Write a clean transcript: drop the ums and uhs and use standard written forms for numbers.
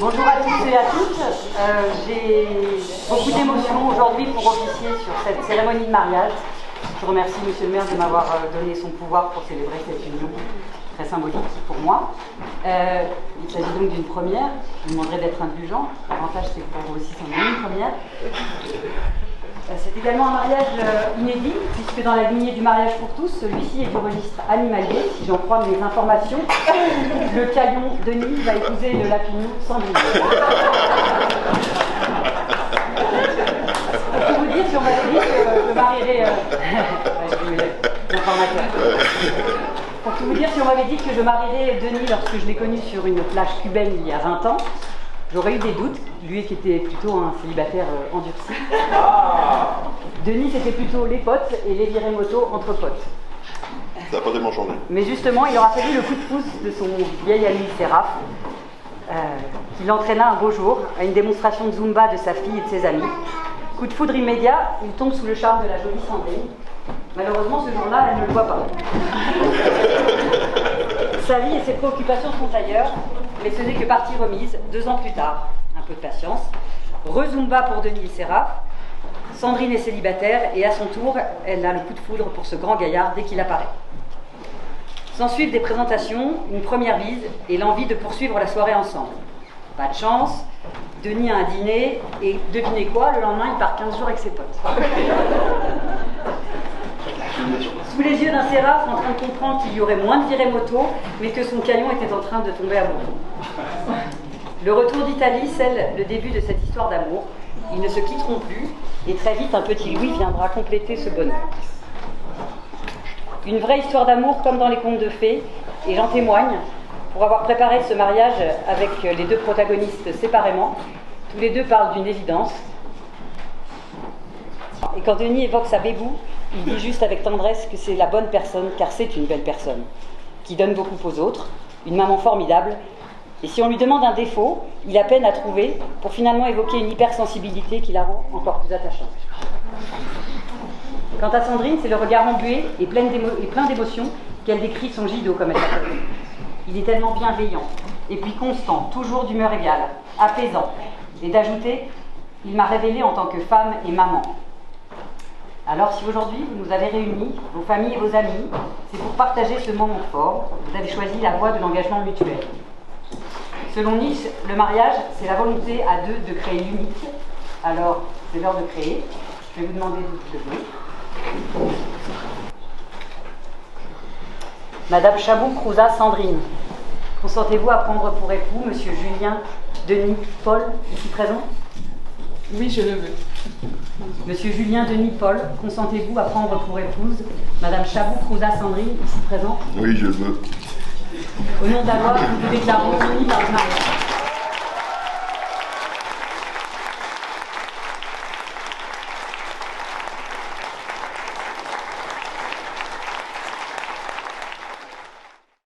Bonjour à tous et à toutes. J'ai beaucoup d'émotions aujourd'hui pour officier sur cette cérémonie de mariage. Je remercie Monsieur le maire de m'avoir donné son pouvoir pour célébrer cette union très symbolique pour moi. Il s'agit donc d'une première. Je vous demanderai d'être indulgent. L'avantage, c'est que pour vous aussi, c'en est une première. C'est également un mariage inédit, puisque dans la lignée du mariage pour tous, celui-ci est du registre animalier. Si j'en crois mes informations, le Caillon Denis va épouser le Lapignon Sandrine. Pour tout vous dire, si on m'avait dit que je marierais... Pour tout vous dire, si on m'avait dit que je marierais Denis lorsque je l'ai connu sur une plage cubaine il y a 20 ans, j'aurais eu des doutes, lui qui était plutôt un célibataire endurci. Denis, c'était plutôt les potes et les virées moto entre potes. Ça n'a pas tellement changé. Mais justement, il aura fallu le coup de pouce de son vieil ami Séraph, qui l'entraîna un beau jour à une démonstration de Zumba de sa fille et de ses amis. Coup de foudre immédiat, il tombe sous le charme de la jolie Sandrine. Malheureusement, ce jour-là, elle ne le voit pas. Sa vie et ses préoccupations sont ailleurs, mais ce n'est que partie remise 2 ans plus tard. Un peu de patience. Re-Zumba pour Denis et Séraph. Sandrine est célibataire et à son tour, elle a le coup de foudre pour ce grand gaillard dès qu'il apparaît. S'ensuivent des présentations, une première bise et l'envie de poursuivre la soirée ensemble. Pas de chance, Denis a un dîner et devinez quoi, le lendemain il part 15 jours avec ses potes. Sous les yeux d'un Séraph en train de comprendre qu'il y aurait moins de virées moto, mais que son Caillon était en train de tomber amoureux. Le retour d'Italie scelle le début de cette histoire d'amour. Ils ne se quitteront plus et très vite un petit Louis viendra compléter ce bonheur. Une vraie histoire d'amour comme dans les contes de fées, et j'en témoigne pour avoir préparé ce mariage avec les 2 protagonistes séparément. Tous les 2 parlent d'une évidence. Et quand Denis évoque sa bébou, il dit juste avec tendresse que c'est la bonne personne, car c'est une belle personne, qui donne beaucoup aux autres, une maman formidable. Et si on lui demande un défaut, il a peine à trouver pour finalement évoquer une hypersensibilité qui la rend encore plus attachante. Quant à Sandrine, c'est le regard embué et plein d'émotions qu'elle décrit son Gido, comme elle l'appelle. Il est tellement bienveillant, et puis constant, toujours d'humeur égale, apaisant. Et d'ajouter, il m'a révélé en tant que femme et maman. Alors si aujourd'hui vous nous avez réunis, vos familles et vos amis, c'est pour partager ce moment fort. Vous avez choisi la voie de l'engagement mutuel. Selon Nietzsche, le mariage, c'est la volonté à 2 de créer l'unique. Alors, c'est l'heure de créer. Je vais vous demander de vous lever. Madame Chabot-Crouza Sandrine, consentez-vous à prendre pour époux Monsieur Julien Denis Paul, ici présent? Oui, je le veux. Monsieur Julien Denis Paul, consentez-vous à prendre pour épouse Madame Chabot-Crouza Sandrine, ici présent? Oui, je le veux. Au nom de la loi, nous vous déclarons unis par le mariage.